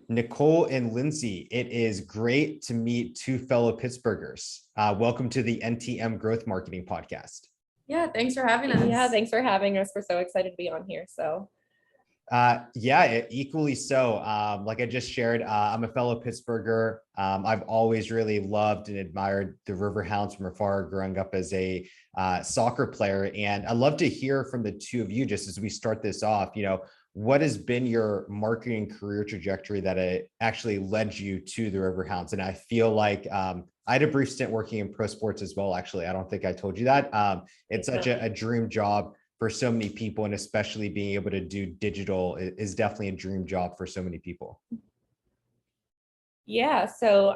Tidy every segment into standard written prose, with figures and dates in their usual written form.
Nicole and Lindsay, it is great to meet two fellow Pittsburghers. Welcome to the NTM Growth Marketing Podcast. Yeah, thanks for having us. Yeah, thanks for having us. We're so excited to be on here. Equally so. Like I just shared, I'm a fellow Pittsburgher. I've always really loved and admired the Riverhounds from afar, growing up as a soccer player. And I'd love to hear from the two of you, just as we start this off, what has been your marketing career trajectory that it actually led you to the Riverhounds? And I feel like I had a brief stint working in pro sports as well. Actually, I don't think I told you that. It's such a dream job for so many people, and especially being able to do digital is definitely a dream job for so many people. Yeah. So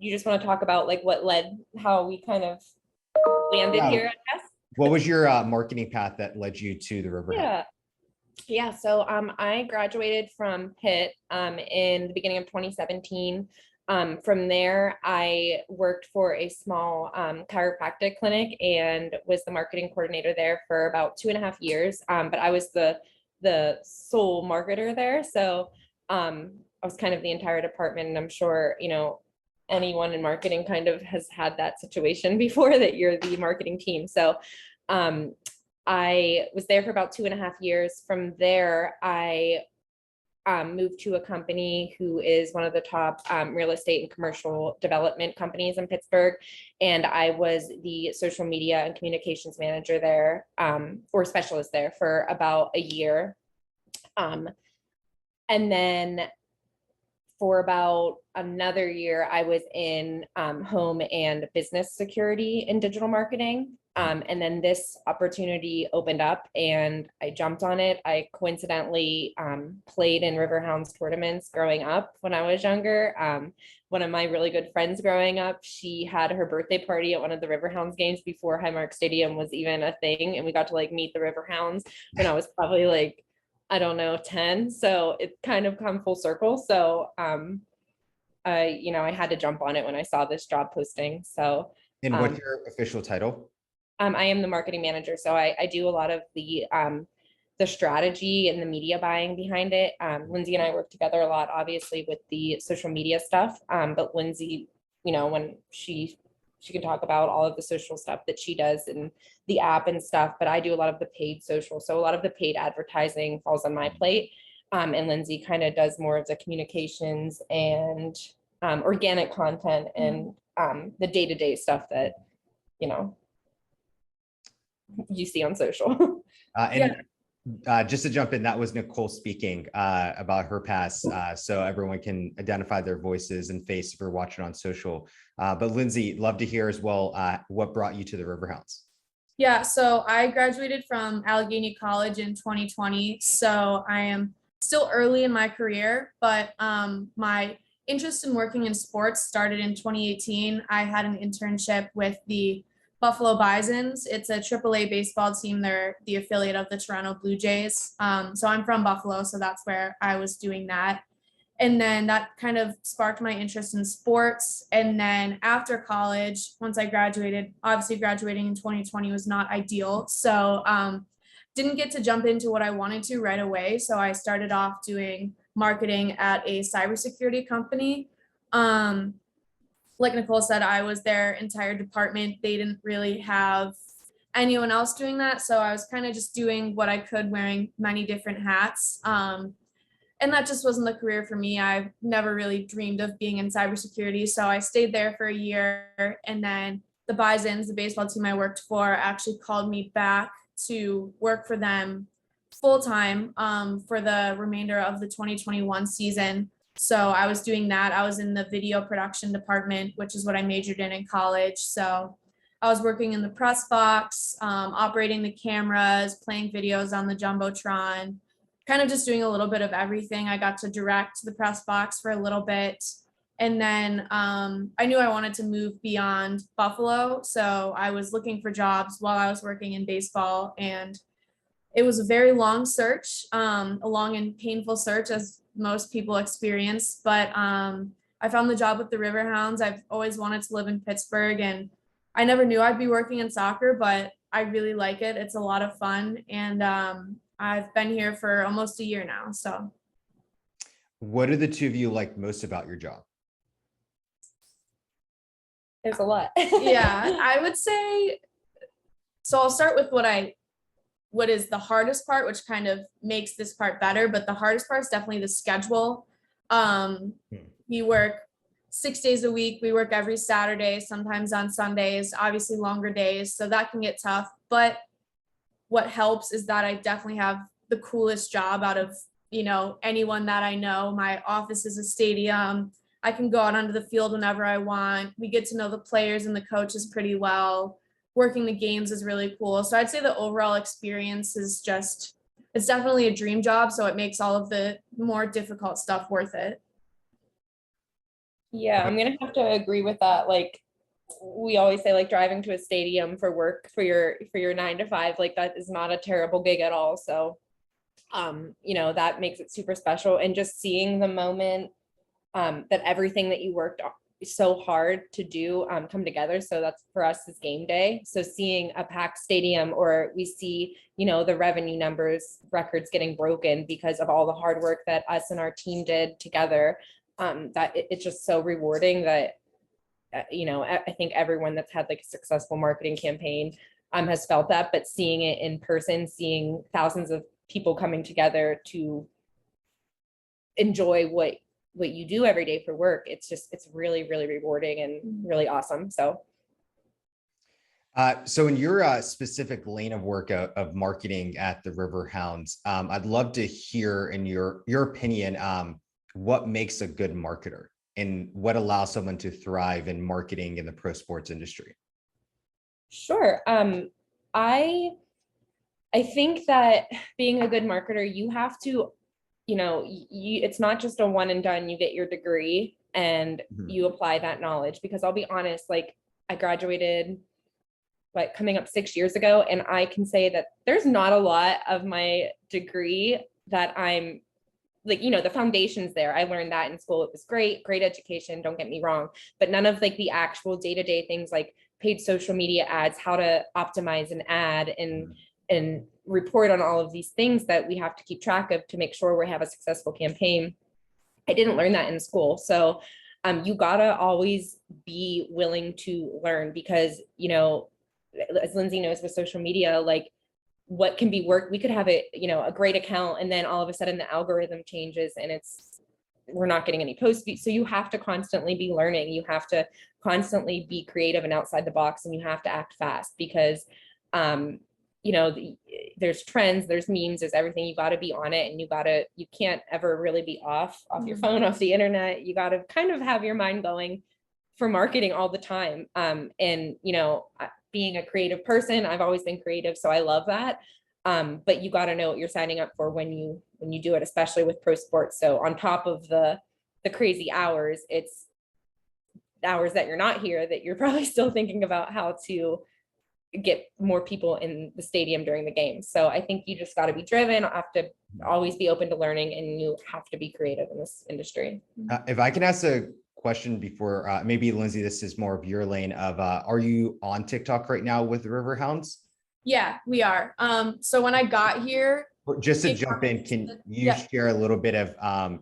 you just want to talk about like how we kind of landed here, I guess. What was your marketing path that led you to the Riverhounds? Yeah. So I graduated from Pitt in the beginning of 2017. From there, I worked for a small chiropractic clinic and was the marketing coordinator there for about 2.5 years. But I was the sole marketer there. So I was kind of the entire department. And I'm sure, anyone in marketing kind of has had that situation before, that you're the marketing team. So I was there for about 2.5 years. From there, I moved to a company who is one of the top real estate and commercial development companies in Pittsburgh. And I was the social media and communications manager there, or specialist there, for about a year. And then for about another year, I was in home and business security and digital marketing. And then this opportunity opened up and I jumped on it. I coincidentally played in Riverhounds tournaments growing up when I was younger. One of my really good friends growing up, she had her birthday party at one of the Riverhounds games before Highmark Stadium was even a thing. And we got to meet the Riverhounds when I was probably 10. So it kind of come full circle. So, I had to jump on it when I saw this job posting. So. And what's your official title? I am the marketing manager. So I do a lot of the strategy and the media buying behind it. Lindsay and I work together a lot, obviously, with the social media stuff. But Lindsay, when she can talk about all of the social stuff that she does and the app and stuff, but I do a lot of the paid social. So a lot of the paid advertising falls on my plate. And Lindsay kind of does more of the communications and organic content and the day-to-day stuff that, you see on social. Just to jump in, that was Nicole speaking about her past, so everyone can identify their voices and face if you're watching on social. But Lindsay, love to hear as well what brought you to the Riverhounds. Yeah, so I graduated from Allegheny College in 2020. So I am still early in my career, but my interest in working in sports started in 2018. I had an internship with the Buffalo Bisons. It's a AAA baseball team. They're the affiliate of the Toronto Blue Jays. So I'm from Buffalo, so that's where I was doing that. And then that kind of sparked my interest in sports. And then after college, once I graduated, obviously graduating in 2020 was not ideal. So didn't get to jump into what I wanted to right away. So I started off doing marketing at a cybersecurity company. Like Nicole said, I was their entire department. They didn't really have anyone else doing that. So I was kind of just doing what I could, wearing many different hats. And that just wasn't the career for me. I never really dreamed of being in cybersecurity. So I stayed there for a year. And then the Bisons, the baseball team I worked for, actually called me back to work for them full time for the remainder of the 2021 season. So I was doing that. I was in the video production department, which is what I majored in college. So I was working in the press box, operating the cameras, playing videos on the Jumbotron, kind of just doing a little bit of everything. I got to direct the press box for a little bit. And then I knew I wanted to move beyond Buffalo. So I was looking for jobs while I was working in baseball. And it was a very long search, a long and painful search, as most people experience. But I found the job with the Riverhounds. I've always wanted to live in Pittsburgh, and I never knew I'd be working in soccer, but I really like it. It's a lot of fun. And I've been here for almost a year now. So What do the two of you like most about your job? There's a lot. Yeah, I would say, so I'll start with what is the hardest part, which kind of makes this part better, but the hardest part is definitely the schedule. We work 6 days a week. We work every Saturday, sometimes on Sundays, obviously longer days. So that can get tough. But what helps is that I definitely have the coolest job out of, anyone that I know. My office is a stadium. I can go out onto the field whenever I want. We get to know the players and the coaches pretty well. Working the games is really cool. So I'd say the overall experience is it's definitely a dream job. So it makes all of the more difficult stuff worth it. Yeah, I'm gonna have to agree with that. Like we always say, like driving to a stadium for work for your 9 to 5, like that is not a terrible gig at all. So that makes it super special. And just seeing the moment that everything that you worked so hard to do come together. So that's for us is game day. So seeing a packed stadium, or we see, the revenue records getting broken because of all the hard work that us and our team did together. That it's just so rewarding that, I think everyone that's had like a successful marketing campaign has felt that, but seeing it in person, seeing thousands of people coming together to enjoy what you do every day for work, it's really, really rewarding and really awesome. So in your specific lane of work of marketing at the Riverhounds, I'd love to hear in your opinion, what makes a good marketer and what allows someone to thrive in marketing in the pro sports industry? Sure. I think that being a good marketer, you have to, it's not just a one and done. You get your degree and you apply that knowledge, because I'll be honest, like I graduated like coming up 6 years ago, and I can say that there's not a lot of my degree that I'm like, the foundation's there. I learned that in school. It was great education, don't get me wrong, but none of like the actual day-to-day things like paid social media ads, how to optimize an ad and report on all of these things that we have to keep track of to make sure we have a successful campaign. I didn't learn that in school. So you gotta always be willing to learn, because, as Lindsay knows with social media, like what can be worked, we could have a great account, and then all of a sudden the algorithm changes and we're not getting any post views. So you have to constantly be learning. You have to constantly be creative and outside the box, and you have to act fast, because there's trends, there's memes, there's everything. You got to be on it, and you can't ever really be off your phone, off the internet. You got to kind of have your mind going for marketing all the time. Being a creative person, I've always been creative, so I love that. But you got to know what you're signing up for when you do it, especially with pro sports. So on top of the crazy hours, it's hours that you're not here that you're probably still thinking about how to get more people in the stadium during the game. So I think you just got to be driven, have to always be open to learning, and you have to be creative in this industry. If I can ask a question before, maybe Lindsay, this is more of your lane of, are you on TikTok right now with the Riverhounds? Yeah, we are. So when I got here, just to jump in, can you share a little bit of,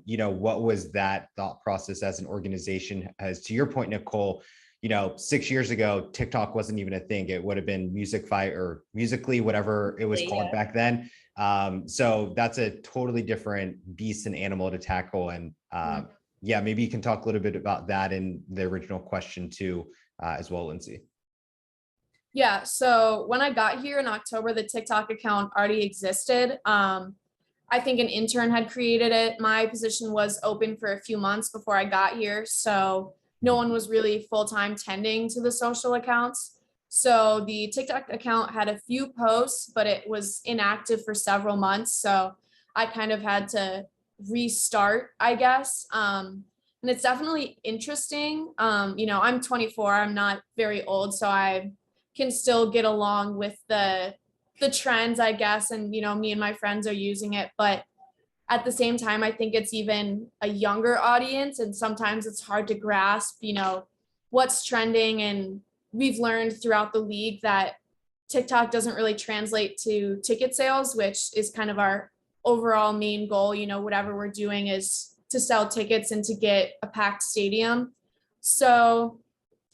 what was that thought process as an organization? As to your point, Nicole, 6 years ago, TikTok wasn't even a thing. It would have been Musicify or Musically, whatever it was called back then. So that's a totally different beast and animal to tackle. And maybe you can talk a little bit about that in the original question too, as well, Lindsay. Yeah, so when I got here in October, the TikTok account already existed. I think an intern had created it. My position was open for a few months before I got here, so no one was really full-time tending to the social accounts. So the TikTok account had a few posts, but it was inactive for several months. So I kind of had to restart, I guess. And it's definitely interesting. I'm 24, I'm not very old, so I can still get along with the trends, I guess. And, me and my friends are using it, but at the same time, I think it's even a younger audience, and sometimes it's hard to grasp, what's trending. And we've learned throughout the league that TikTok doesn't really translate to ticket sales, which is kind of our overall main goal. Whatever we're doing is to sell tickets and to get a packed stadium. So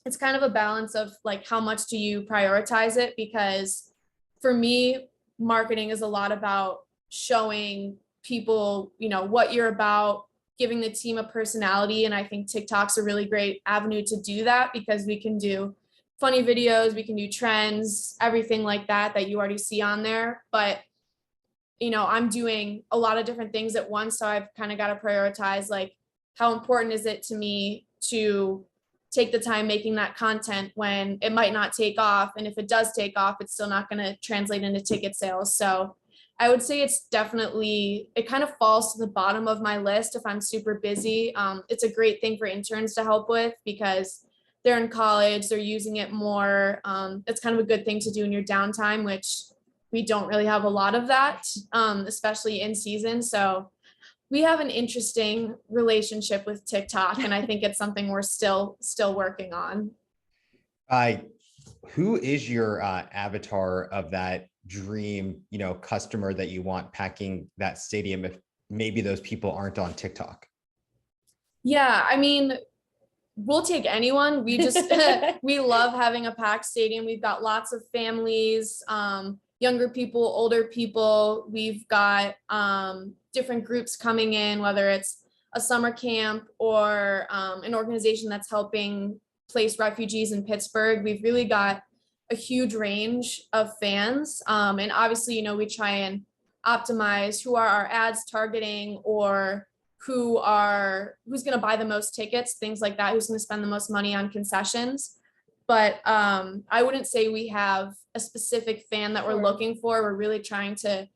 it's kind of a balance of like, how much do you prioritize it? Because for me, marketing is a lot about showing people, what you're about, giving the team a personality. And I think TikTok's a really great avenue to do that, because we can do funny videos, we can do trends, everything like that you already see on there. But I'm doing a lot of different things at once. So I've kind of got to prioritize, like, how important is it to me to take the time making that content when it might not take off. And if it does take off, it's still not going to translate into ticket sales. So I would say it's definitely, it kind of falls to the bottom of my list if I'm super busy. It's a great thing for interns to help with, because they're in college, they're using it more. It's kind of a good thing to do in your downtime, which we don't really have a lot of that, especially in season. So we have an interesting relationship with TikTok, and I think it's something we're still working on. Who is your avatar of that dream, customer that you want packing that stadium, if maybe those people aren't on TikTok? Yeah, I mean, we'll take anyone. We just we love having a packed stadium. We've got lots of families, younger people, older people. We've got different groups coming in, whether it's a summer camp or an organization that's helping place refugees in Pittsburgh. We've really got a huge range of fans. And obviously, we try and optimize who are our ads targeting, or who's going to buy the most tickets, things like that, who's going to spend the most money on concessions. But I wouldn't say we have a specific fan that we're looking for. We're really trying to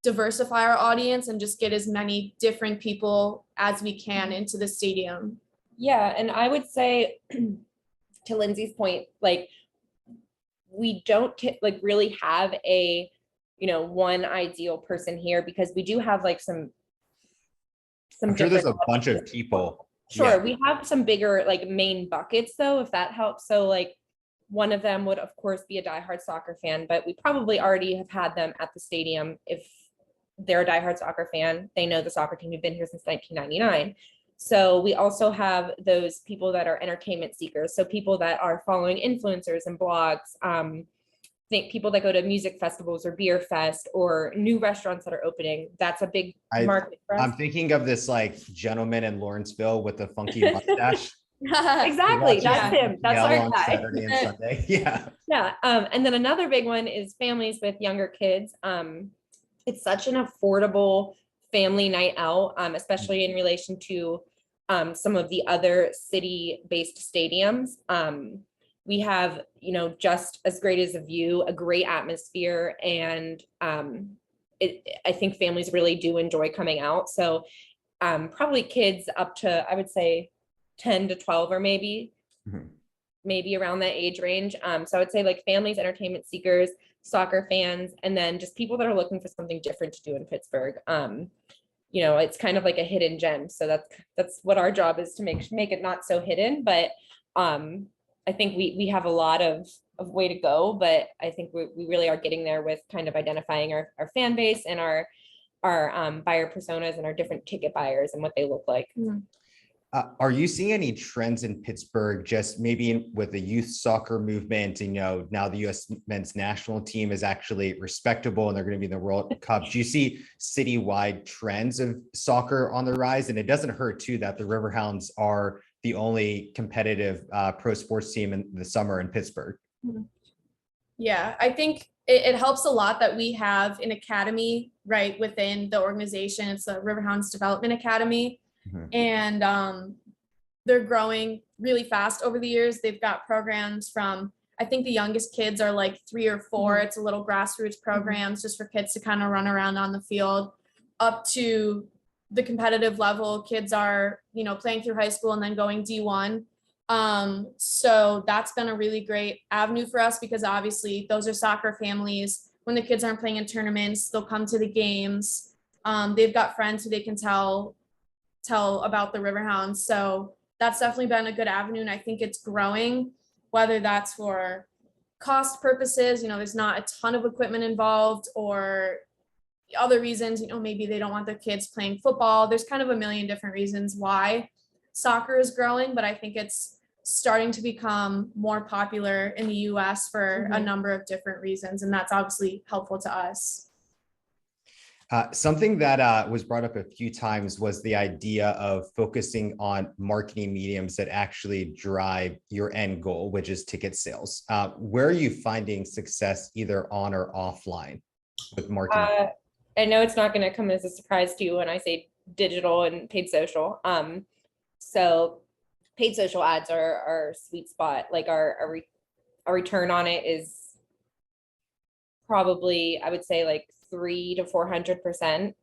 diversify our audience and just get as many different people as we can into the stadium. Yeah, and I would say to Lindsay's point, like, we don't really have a, one ideal person here, because we do have like some I'm sure there's a bunch of people. Sure. Yeah. We have some bigger like main buckets though, if that helps. So like one of them would of course be a diehard soccer fan, but we probably already have had them at the stadium. If they're a diehard soccer fan, they know the soccer team. We've been here since 1999. So we also have those people that are entertainment seekers. So people that are following influencers and blogs, think people that go to music festivals or beer fest or new restaurants that are opening. That's a big market for us. I'm thinking of this like gentleman in Lawrenceville with the funky mustache. Exactly. That's him. That's our guy. Saturday and Sunday. Yeah. Yeah. And then another big one is families with younger kids. It's such an affordable family night out, especially in relation to some of the other city-based stadiums. We have, just as great as a view, a great atmosphere, and I think families really do enjoy coming out. So probably kids up to, I would say, 10 to 12 or maybe around that age range. So I would say like families, entertainment seekers, soccer fans, and then just people that are looking for something different to do in Pittsburgh. It's kind of like a hidden gem. So that's what our job is, to make it not so hidden. But I think we have a lot of way to go, but I think we really are getting there with kind of identifying our fan base and our buyer personas and our different ticket buyers and what they look like. Are you seeing any trends in Pittsburgh, just maybe with the youth soccer movement? Now the U.S. men's national team is actually respectable and they're going to be in the World Cup. Do you see citywide trends of soccer on the rise? And it doesn't hurt too that the Riverhounds are the only competitive pro sports team in the summer in Pittsburgh. Yeah, I think it helps a lot that we have an academy right within the organization. It's the Riverhounds Development Academy. And they're growing really fast over the years. They've got programs from, I think the youngest kids are like 3 or 4. It's a little grassroots programs just for kids to kind of run around on the field, up to the competitive level. Kids are, playing through high school and then going D1. So that's been a really great avenue for us, because obviously those are soccer families. When the kids aren't playing in tournaments, they'll come to the games. They've got friends who they can tell about the Riverhounds. So that's definitely been a good avenue. And I think it's growing, whether that's for cost purposes, there's not a ton of equipment involved, or other reasons, maybe they don't want their kids playing football. There's kind of a million different reasons why soccer is growing, but I think it's starting to become more popular in the US for a number of different reasons. And that's obviously helpful to us. Something that was brought up a few times was the idea of focusing on marketing mediums that actually drive your end goal, which is ticket sales. Where are you finding success either on or offline with marketing? I know it's not going to come as a surprise to you when I say digital and paid social. So paid social ads are our sweet spot. Like our return on it is probably, I would say, like 300 to 400%.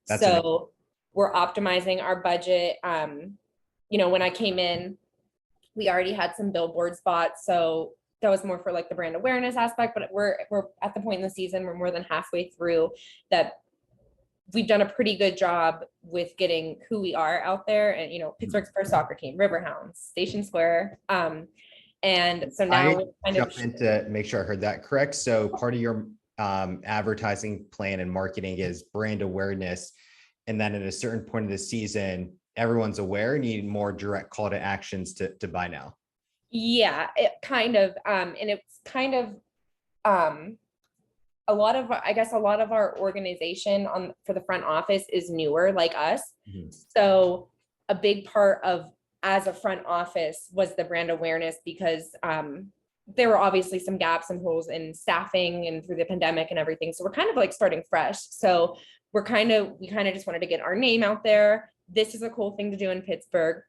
So we're optimizing our budget. When I came in, we already had some billboard spots, so that was more for like the brand awareness aspect. But we're at the point in the season, we're more than halfway through that. We've done a pretty good job with getting who we are out there, and Pittsburgh's first soccer team, Riverhounds, Station Square. And so now we're kind of in to make sure I heard that correct. So part of your advertising plan and marketing is brand awareness, and then at a certain point of the season, everyone's aware and you need more direct call to actions to buy now. Yeah, it kind of, and it's kind of a lot of our organization for the front office is newer, like us. So a big part of as a front office was the brand awareness, because there were obviously some gaps and holes in staffing and through the pandemic and everything. So we're kind of like starting fresh. So we kind of just wanted to get our name out there. This is a cool thing to do in Pittsburgh.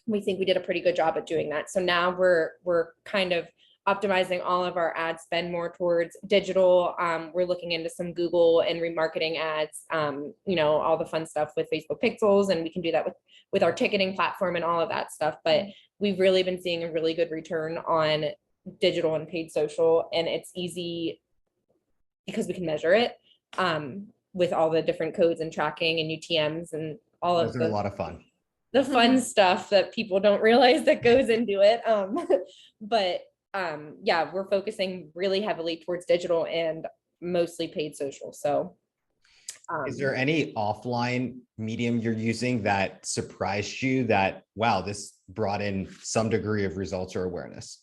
We think we did a pretty good job at doing that. So now we're kind of optimizing all of our ad spend more towards digital. We're looking into some Google and remarketing ads, all the fun stuff with Facebook Pixels, and we can do that with our ticketing platform and all of that stuff. But we've really been seeing a really good return on digital and paid social, and it's easy because we can measure it with all the different codes and tracking and UTMs and all of those are a lot of fun. The fun stuff that people don't realize that goes into it. But we're focusing really heavily towards digital and mostly paid social. So is there any offline medium you're using that surprised you that, wow, this brought in some degree of results or awareness?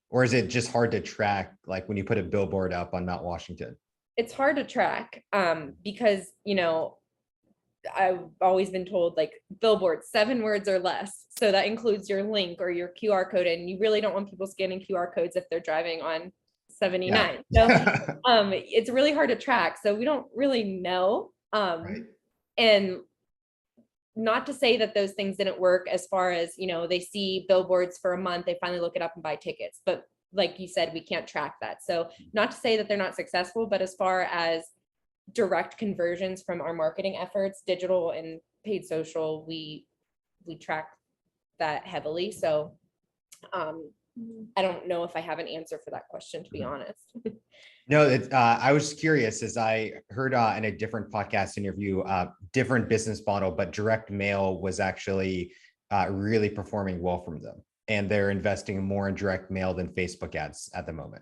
Or is it just hard to track, like when you put a billboard up on Mount Washington? It's hard to track because, I've always been told like billboards, 7 words or less. So that includes your link or your QR code. And you really don't want people scanning QR codes if they're driving on 79. Yeah. So it's really hard to track. So we don't really know. Right. And not to say that those things didn't work as far as, they see billboards for a month, they finally look it up and buy tickets. But like you said, we can't track that. So not to say that they're not successful, but as far as direct conversions from our marketing efforts, digital and paid social, we track that heavily. So I don't know if I have an answer for that question, to be honest. No, I was curious, as I heard in a different podcast interview, different business model, but direct mail was actually really performing well from them. And they're investing more in direct mail than Facebook ads at the moment.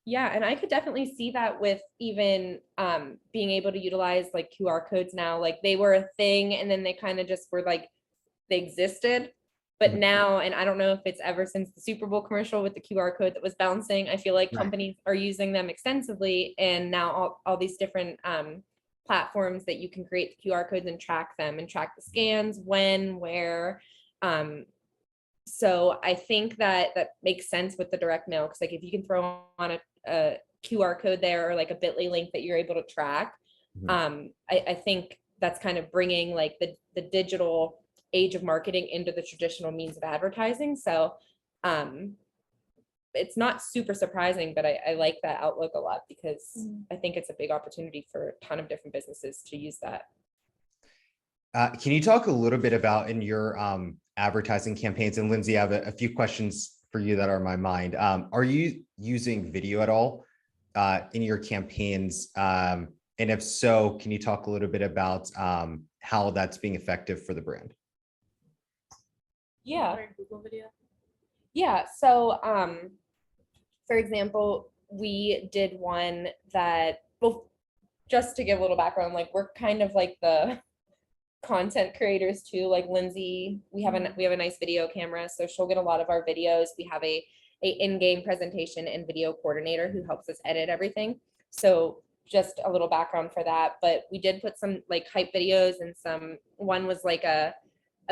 Yeah, and I could definitely see that with even being able to utilize like QR codes now. Like they were a thing, and then they kind of just were like, they existed. But now, and I don't know if it's ever since the Super Bowl commercial with the QR code that was bouncing, I feel like companies are using them extensively. And now all these different platforms that you can create the QR codes and track them and track the scans, when, where. So I think that makes sense with the direct mail, because like if you can throw on a QR code there or like a bit.ly link that you're able to track, I think that's kind of bringing like the digital age of marketing into the traditional means of advertising. So it's not super surprising, but I like that outlook a lot, because I think it's a big opportunity for a ton of different businesses to use that. Can you talk a little bit about in your advertising campaigns? And Lindsay, I have a few questions for you that are in my mind. Are you using video at all in your campaigns? And if so, can you talk a little bit about how that's being effective for the brand? Yeah. Google video. Yeah. So, for example, we did one that, well, just to give a little background, like we're kind of like the content creators too. Like Lindsay, we have a nice video camera, so she'll get a lot of our videos. We have a in-game presentation and video coordinator who helps us edit everything. So just a little background for that. But we did put some like hype videos, and one was like a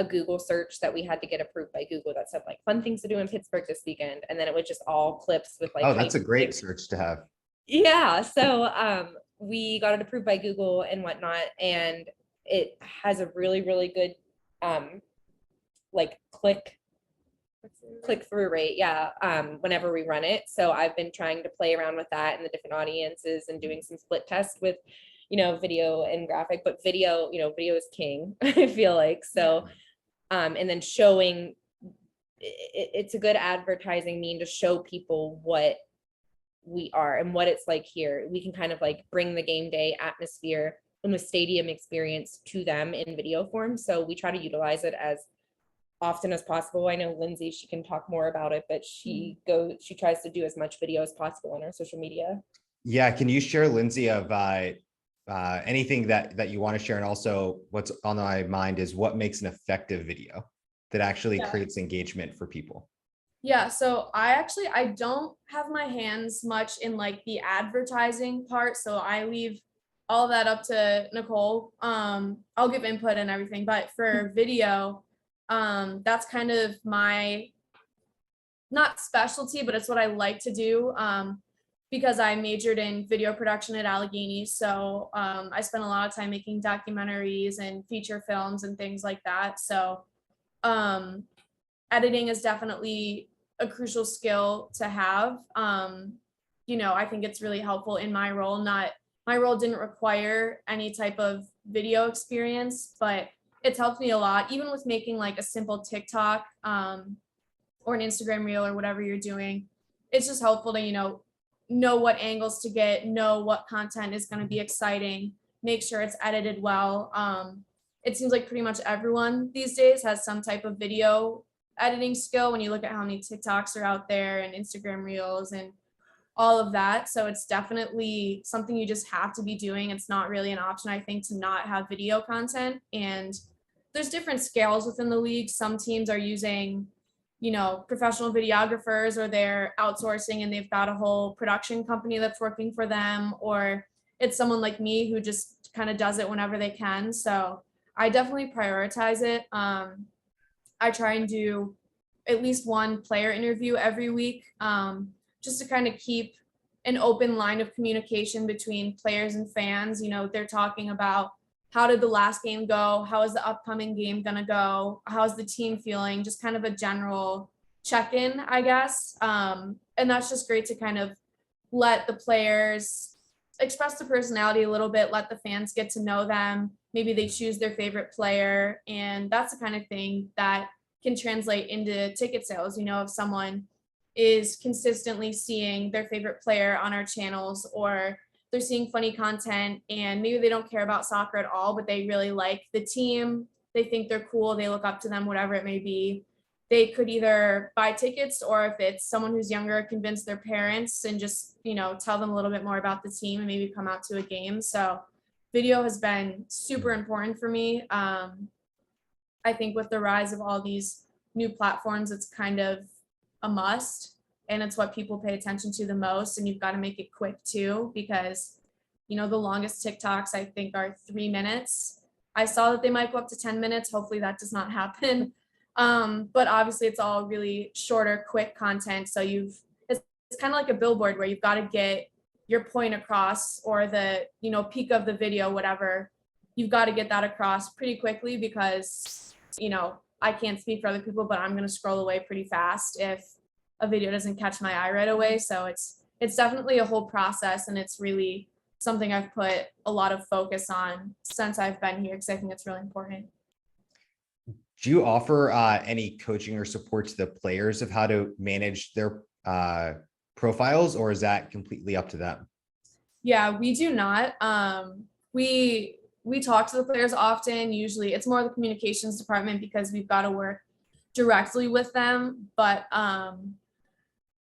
Google search that we had to get approved by Google that said like fun things to do in Pittsburgh this weekend, and then it was just all clips with like, oh, that's a great search to have. Yeah, so we got it approved by Google and whatnot, and it has a really, really good like click through rate. Yeah, whenever we run it. So I've been trying to play around with that and the different audiences and doing some split tests with, video and graphic, but video is king, I feel like. So and then showing it's a good advertising mean to show people what we are and what it's like here. We can kind of like bring the game day atmosphere and the stadium experience to them in video form. So we try to utilize it as often as possible. I know Lindsay, she can talk more about it, but she tries to do as much video as possible on our social media. Yeah. Can you share, Lindsay, of anything that you want to share? And also what's on my mind is what makes an effective video that actually creates engagement for people. Yeah, so I don't have my hands much in like the advertising part, so I leave all of that up to Nicole. I'll give input and everything, but for video, that's kind of my, not specialty, but it's what I like to do, because I majored in video production at Allegheny. So I spent a lot of time making documentaries and feature films and things like that. So editing is definitely a crucial skill to have. I think it's really helpful in my role. My role didn't require any type of video experience, but it's helped me a lot, even with making like a simple TikTok or an Instagram reel or whatever you're doing. It's just helpful to, know what angles to get, know what content is going to be exciting, make sure it's edited well. It seems like pretty much everyone these days has some type of video editing skill when you look at how many TikToks are out there and Instagram reels and all of that. So it's definitely something you just have to be doing. It's not really an option, I think, to not have video content. And there's different scales within the league. Some teams are using, professional videographers, or they're outsourcing and they've got a whole production company that's working for them, or it's someone like me who just kind of does it whenever they can. So I definitely prioritize it. I try and do at least one player interview every week, just to kind of keep an open line of communication between players and fans. They're talking about, how did the last game go? How is the upcoming game gonna go? How's the team feeling? Just kind of a general check-in, I guess. And that's just great to kind of let the players express the personality a little bit, let the fans get to know them. Maybe they choose their favorite player, and that's the kind of thing that can translate into ticket sales. If someone is consistently seeing their favorite player on our channels, or they're seeing funny content and maybe they don't care about soccer at all, but they really like the team, they think they're cool, they look up to them, whatever it may be, they could either buy tickets, or if it's someone who's younger, convince their parents and just, tell them a little bit more about the team and maybe come out to a game. So video has been super important for me. I think with the rise of all these new platforms, it's kind of a must, and it's what people pay attention to the most. And you've got to make it quick too, because, the longest TikToks I think are 3 minutes. I saw that they might go up to 10 minutes. Hopefully that does not happen. But obviously it's all really shorter, quick content. So it's kind of like a billboard where you've got to get your point across, or the, peak of the video, whatever. You've got to get that across pretty quickly, because, I can't speak for other people, but I'm going to scroll away pretty fast if a video doesn't catch my eye right away. So it's definitely a whole process, and it's really something I've put a lot of focus on since I've been here, because I think it's really important. Do you offer any coaching or support to the players of how to manage their profiles, or is that completely up to them? Yeah, we do not. We talk to the players often. Usually it's more the communications department, because we've got to work directly with them. But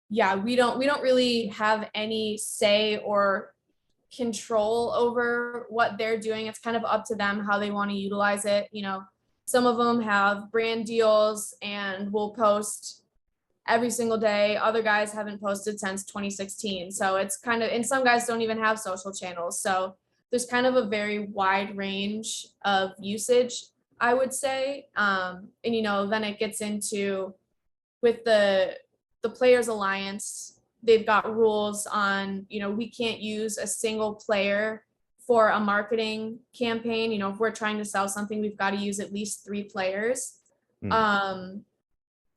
yeah, we don't really have any say or control over what they're doing. It's kind of up to them how they want to utilize it. You know, some of them have brand deals and will post every single day. Other guys haven't posted since 2016. So it's kind of, and some guys don't even have social channels. So there's kind of a very wide range of usage, I would say. And, you know, then it gets into with the Players Alliance, they've got rules on, you know, we can't use a single player for a marketing campaign. You know, if we're trying to sell something, we've got to use at least 3 players.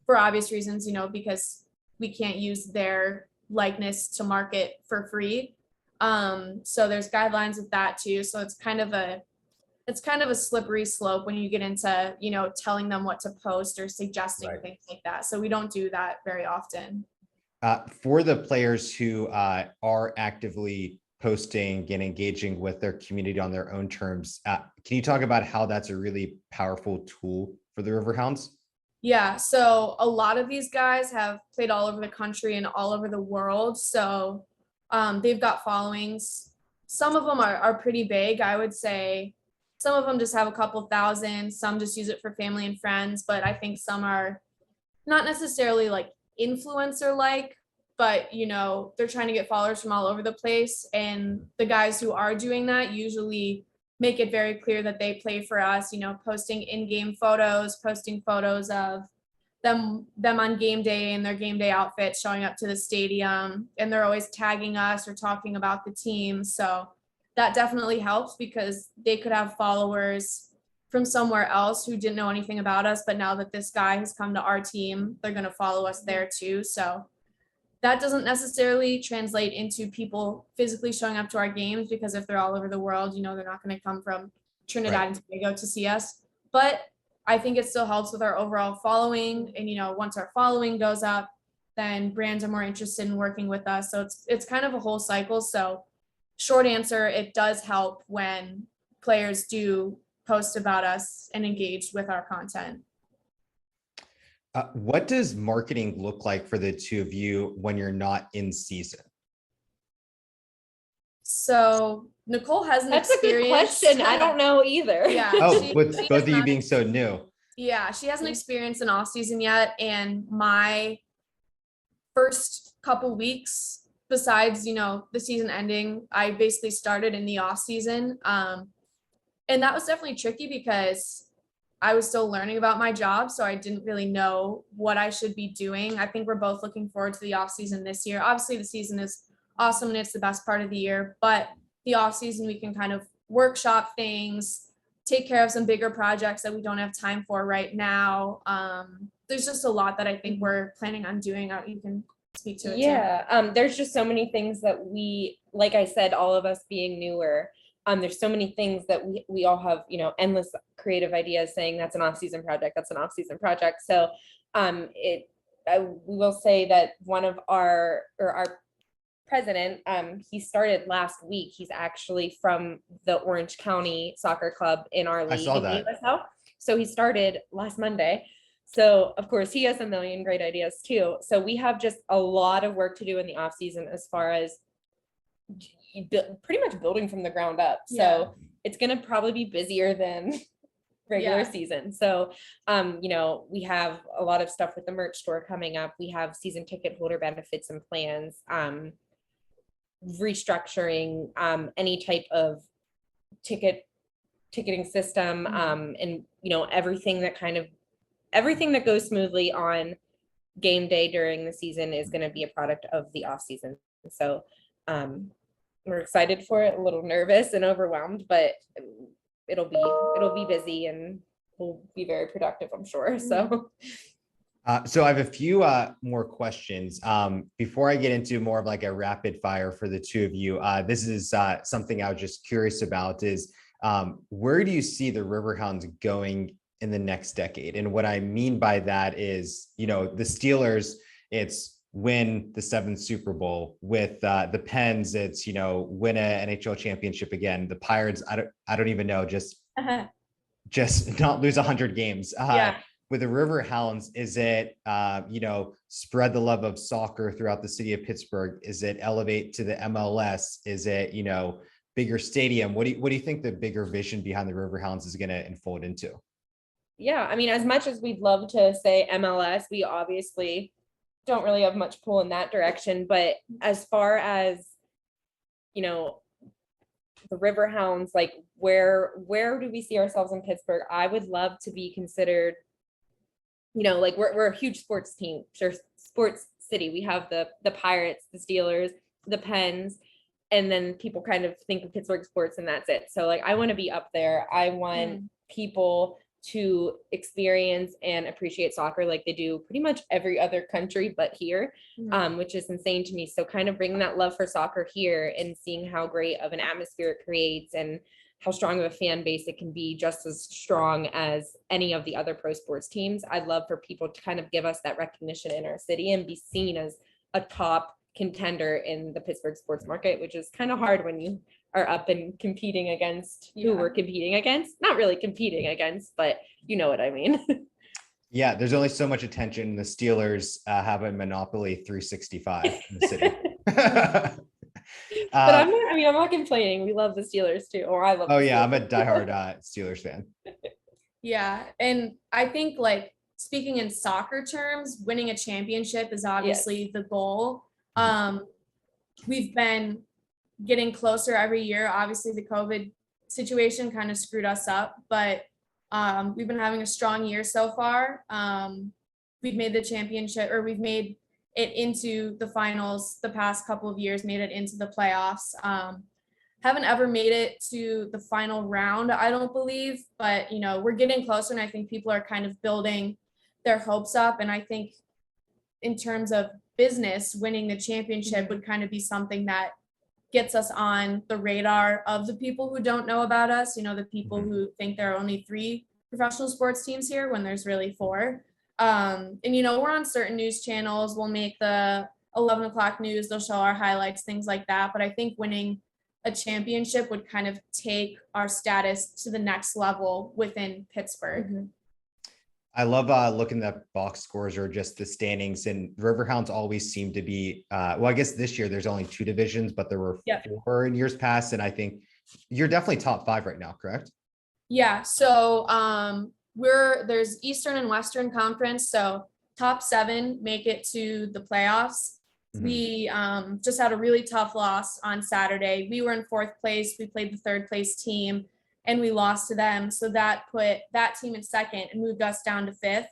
For obvious reasons, you know, because we can't use their likeness to market for free. So there's guidelines with that too. So it's kind of a slippery slope when you get into, you know, telling them what to post or suggesting things like that. So we don't do that very often. For the players who are actively posting and engaging with their community on their own terms, can you talk about how that's a really powerful tool for the Riverhounds? Yeah, so a lot of these guys have played all over the country and all over the world. So they've got followings. Some of them are pretty big. I would say some of them just have a couple thousand. Some just use it for family and friends. But I think some are not necessarily like influencer like, but you know, they're trying to get followers from all over the place. And the guys who are doing that usually make it very clear that they play for us, you know, posting in-game photos, posting photos of them on game day in their game day outfits, showing up to the stadium, and they're always tagging us or talking about the team. So that definitely helps because they could have followers from somewhere else who didn't know anything about us, but now that this guy has come to our team, they're going to follow us there too. So that doesn't necessarily translate into people physically showing up to our games, because if they're all over the world, you know, they're not going to come from Trinidad and Tobago to see us. But I think it still helps with our overall following. And, you know, once our following goes up, then brands are more interested in working with us. So it's kind of a whole cycle. So short answer, it does help when players do post about us and engage with our content. What does marketing look like for the two of you when you're not in season? So Nicole has an That's experience. That's a good question. I don't know either. Yeah. With both of you being so new. Yeah, she hasn't experienced an off season yet. And my first couple weeks, besides, you know, the season ending, I basically started in the off season. And that was definitely tricky because I was still learning about my job, so I didn't really know what I should be doing. I think we're both looking forward to the off season this year. Obviously, the season is awesome and it's the best part of the year, but the off season we can kind of workshop things, take care of some bigger projects that we don't have time for right now. There's just a lot that I think we're planning on doing. You can speak to it. Yeah, there's just so many things that we, like I said, all of us being newer. There's so many things that we all have, you know, endless creative ideas saying that's an off-season project, that's an off-season project. So we will say that one of our president, he started last week. He's actually from the Orange County Soccer Club in our league. I saw that. So he started last Monday. So of course he has a million great ideas too. So we have just a lot of work to do in the off season as far as pretty much building from the ground up. So it's going to probably be busier than regular season. So, you know, we have a lot of stuff with the merch store coming up. We have season ticket holder benefits and plans, restructuring, any type of ticketing system, and, you know, everything that goes smoothly on game day during the season is going to be a product of the off season. So, we're excited for it, a little nervous and overwhelmed, but it'll be busy and we'll be very productive, I'm sure. So so I have a few more questions before I get into more of like a rapid fire for the two of you. This is something I was just curious about is where do you see the Riverhounds going in the next decade? And what I mean by that is, you know, the Steelers, it's win the 7th Super Bowl. With the Pens, it's, you know, win a NHL championship again. The Pirates, I don't even know, just not lose 100 games. with the Riverhounds, is it, spread the love of soccer throughout the city of Pittsburgh? Is it elevate to the MLS? Is it, bigger stadium? What do you think the bigger vision behind the Riverhounds is going to unfold into? Yeah, I mean, as much as we'd love to say MLS, we obviously don't really have much pull in that direction. But as far as, the Riverhounds, like where do we see ourselves in Pittsburgh? I would love to be considered, like we're a huge sports team, sure, sports city. We have the Pirates, the Steelers, the Pens, and then people kind of think of Pittsburgh sports and that's it. So like I want to be up there. I want people to experience and appreciate soccer like they do pretty much every other country but here, which is insane to me. So kind of bringing that love for soccer here and seeing how great of an atmosphere it creates and how strong of a fan base it can be, just as strong as any of the other pro sports teams. I'd love for people to kind of give us that recognition in our city and be seen as a top contender in the Pittsburgh sports market, which is kind of hard when you are up and competing against who we're competing against. Not really competing against, but you know what I mean. Yeah, there's only so much attention. The Steelers have a monopoly 365 in the city. But I'm not complaining. We love the Steelers too, or I love. Oh yeah, I'm a diehard Steelers fan. Yeah, and I think like speaking in soccer terms, winning a championship is obviously the goal. We've been getting closer every year. Obviously, the COVID situation kind of screwed us up, but we've been having a strong year so far. We've made the championship, or we've made it into the finals the past couple of years, made it into the playoffs. Haven't ever made it to the final round, I don't believe, but we're getting closer, and I think people are kind of building their hopes up. And I think in terms of business, winning the championship would kind of be something that gets us on the radar of the people who don't know about us, the people who think there are only 3 professional sports teams here when there's really 4. And we're on certain news channels. We'll make the 11 o'clock news. They'll show our highlights, things like that. But I think winning a championship would kind of take our status to the next level within Pittsburgh. I love looking at box scores or just the standings, and Riverhounds always seem to be, I guess this year there's only 2 divisions, but there were 4 in years past. And I think you're definitely top 5 right now, correct? Yeah. So there's Eastern and Western Conference. So top 7 make it to the playoffs. We just had a really tough loss on Saturday. We were in 4th place. We played the 3rd place team, and we lost to them. So that put that team in 2nd and moved us down to 5th.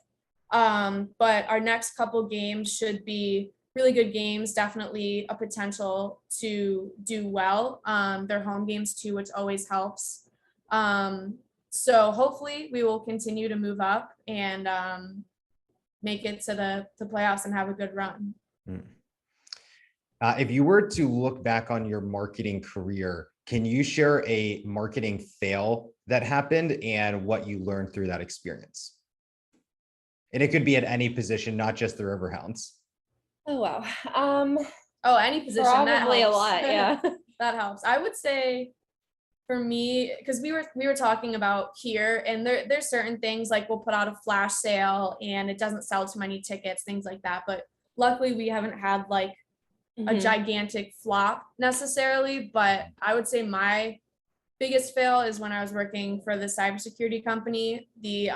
But our next couple games should be really good games, definitely a potential to do well. They're home games too, which always helps. So hopefully we will continue to move up and make it to the playoffs and have a good run. If you were to look back on your marketing career, can you share a marketing fail that happened and what you learned through that experience? And it could be at any position, not just the Riverhounds. Oh, wow. Any position. Probably a lot. Yeah. That helps. I would say for me, because we were talking about here, and there's certain things like we'll put out a flash sale and it doesn't sell too many tickets, things like that. But luckily we haven't had like a gigantic flop necessarily, but I would say my biggest fail is when I was working for the cybersecurity company. The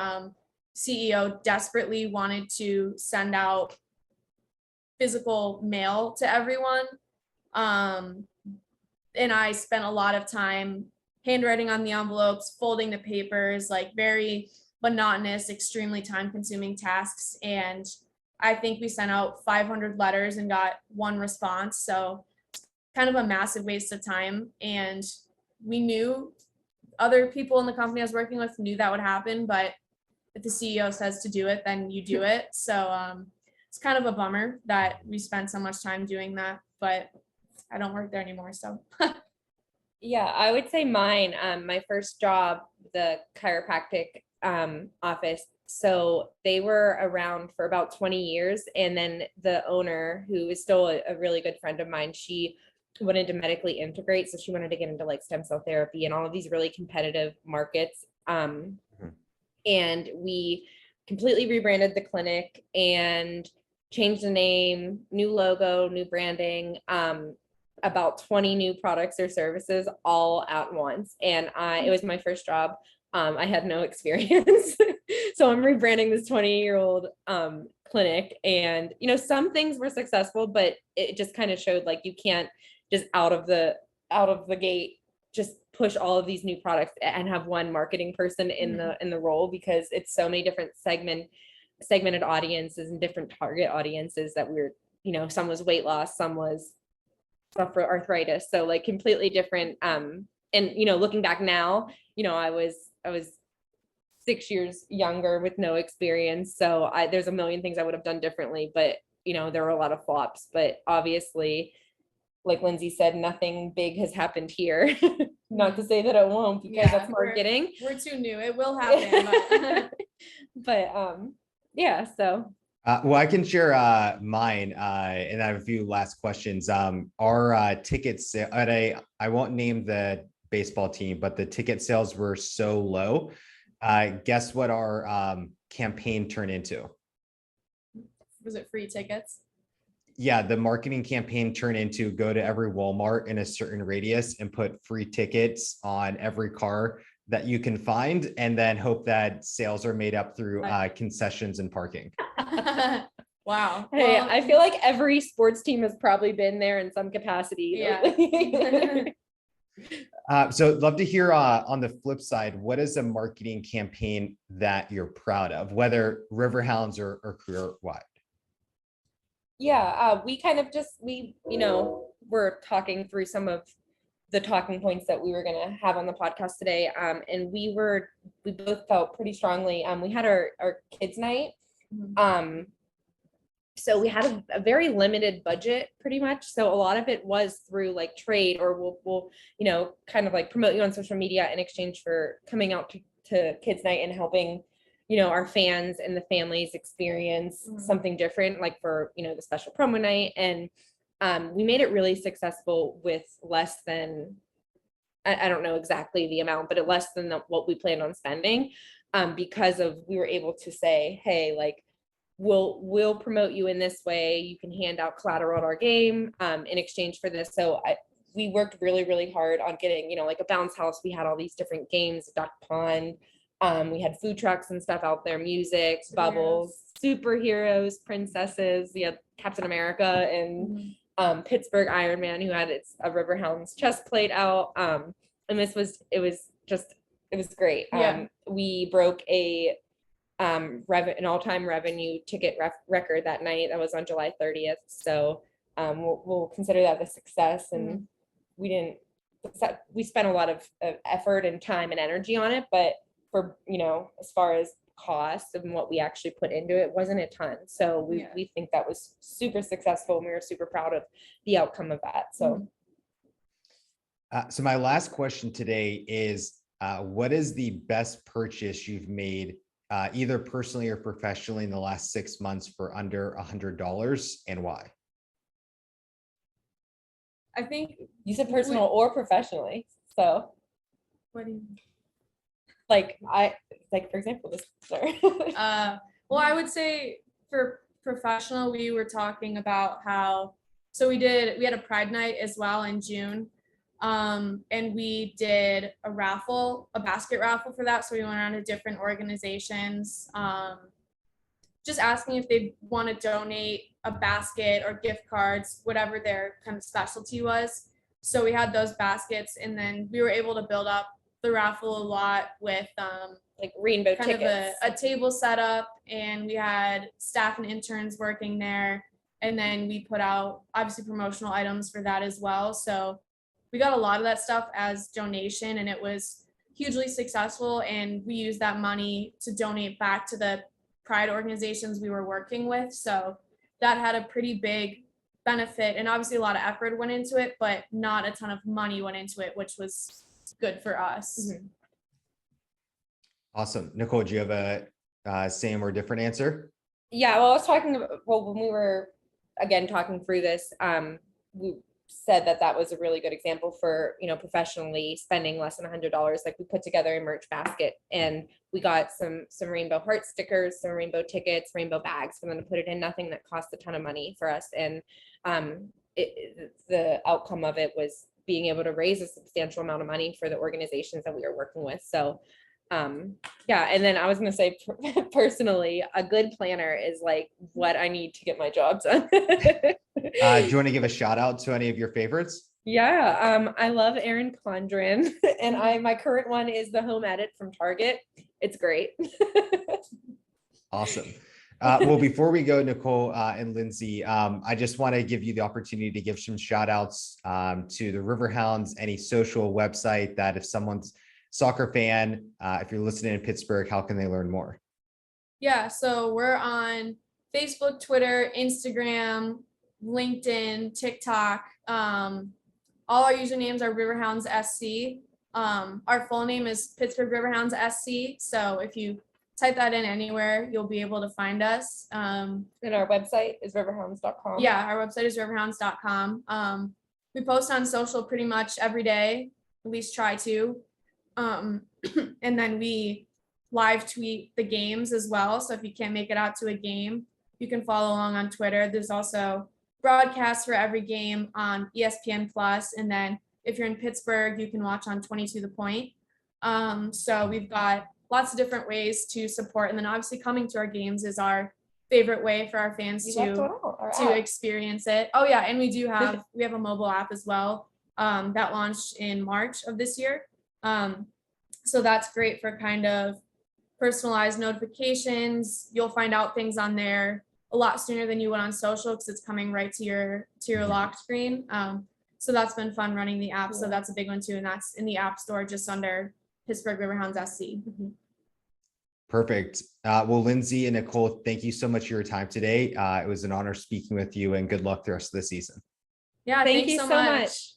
CEO desperately wanted to send out physical mail to everyone. And I spent a lot of time handwriting on the envelopes, folding the papers, like very monotonous, extremely time-consuming tasks. And I think we sent out 500 letters and got 1 response. So kind of a massive waste of time. And we knew other people in the company I was working with knew that would happen, but if the CEO says to do it, then you do it. So it's kind of a bummer that we spent so much time doing that, but I don't work there anymore. So yeah, I would say mine, my first job, the chiropractic office. So they were around for about 20 years. And then the owner, who is still a really good friend of mine, she wanted to medically integrate. So she wanted to get into like stem cell therapy and all of these really competitive markets. And we completely rebranded the clinic and changed the name, new logo, new branding, about 20 new products or services all at once. And it was my first job. I had no experience. So I'm rebranding this 20-year-old clinic. And, you know, some things were successful, but it just kind of showed like you can't just out of the gate just push all of these new products and have one marketing person in the role, because it's so many different segmented audiences and different target audiences that we're, you know, some was weight loss, some was stuff for arthritis. So like completely different. And, you know, looking back now, you know, I was 6 years younger with no experience. So there's a million things I would have done differently, but, you know, there were a lot of flops, but obviously, like Lindsay said, nothing big has happened here. Not to say that it won't, because that's marketing. We're too new. It will happen. But yeah, so. Well, I can share mine, and I have a few last questions. Our tickets, I won't name the baseball team, but the ticket sales were so low. Guess what our campaign turned into? Was it free tickets? Yeah, the marketing campaign turned into go to every Walmart in a certain radius and put free tickets on every car that you can find, and then hope that sales are made up through concessions and parking. Wow. Hey, well, I feel like every sports team has probably been there in some capacity. Yeah. So love to hear on the flip side, what is a marketing campaign that you're proud of, whether Riverhounds or career-wide? Yeah, we kind of you know, we're talking through some of the talking points that we were going to have on the podcast today. And we both felt pretty strongly. We had our kids night. So we had a very limited budget pretty much. So a lot of it was through like trade, or we'll, you know, kind of like promote you on social media in exchange for coming out to kids night and helping, you know, our fans and the families experience something different, like for, you know, the special promo night. And we made it really successful with less than, I don't know exactly the amount, but less than what we planned on spending, because we were able to say, hey, like, we'll promote you in this way. You can hand out collateral at our game in exchange for this. So we worked really, really hard on getting, you know, like a bounce house. We had all these different games, duck pond. We had food trucks and stuff out there, music, bubbles, superheroes, princesses. We had Captain America and Pittsburgh Ironman, who had a Riverhounds chest plate out. And it was great. Yeah. We broke an all-time revenue ticket record that night. That was on July 30th. So we'll consider that a success. And we spent a lot of effort and time and energy on it, but for, you know, as far as cost and what we actually put into it, wasn't a ton. So we think that was super successful, and we were super proud of the outcome of that. So so my last question today is, what is the best purchase you've made, either personally or professionally, in the last 6 months for under $100, and why? I think you said personal or professionally. So what do you mean? Like for example, this. Well, I would say for professional, we were talking about how, so we had a Pride night as well in June. And we did a basket raffle for that. So we went around to different organizations, just asking if they want to donate a basket or gift cards, whatever their kind of specialty was. So we had those baskets, and then we were able to build up the raffle a lot with like rainbow kind tickets, of a table set up, and we had staff and interns working there. And then we put out obviously promotional items for that as well. So we got a lot of that stuff as donation, and it was hugely successful. And we used that money to donate back to the Pride organizations we were working with. So that had a pretty big benefit, and obviously a lot of effort went into it, but not a ton of money went into it, which was good for us. Awesome. Nicole, do you have a same or different answer? Yeah, well, I was talking about, when we were again talking through this, said that that was a really good example for, professionally spending less than $100. Like, we put together a merch basket and we got some rainbow heart stickers, some rainbow tickets, rainbow bags for them to put it in, nothing that cost a ton of money for us. And the outcome of it was being able to raise a substantial amount of money for the organizations that we were working with. So yeah. And then I was going to say, personally, a good planner is like what I need to get my job done. Do you want to give a shout out to any of your favorites? Yeah. I love Erin Condren, and my current one is the home edit from Target. It's great. Awesome. Well, before we go, Nicole and Lindsay, I just want to give you the opportunity to give some shout outs to the Riverhounds, any social website that if someone's soccer fan, if you're listening in Pittsburgh, how can they learn more? Yeah, so we're on Facebook, Twitter, Instagram, LinkedIn, TikTok. All our usernames are Riverhounds SC. Our full name is Pittsburgh Riverhounds SC. So if you type that in anywhere, you'll be able to find us. And our website is riverhounds.com. Yeah, our website is riverhounds.com. We post on social pretty much every day, at least try to. And then we live tweet the games as well. So if you can't make it out to a game, you can follow along on Twitter. There's also broadcasts for every game on ESPN Plus. And then if you're in Pittsburgh, you can watch on 22 The Point. So we've got lots of different ways to support. And then obviously coming to our games is our favorite way for our fans to experience it. Oh yeah. And we have a mobile app as well that launched in March of this year. So that's great for kind of personalized notifications. You'll find out things on there a lot sooner than you would on social because it's coming right to your lock screen. So that's been fun running the app. So that's a big one too. And that's in the App Store just under Pittsburgh Riverhounds SC. Perfect. Well, Lindsay and Nicole, thank you so much for your time today. It was an honor speaking with you and good luck the rest of the season. Yeah, thank you so much.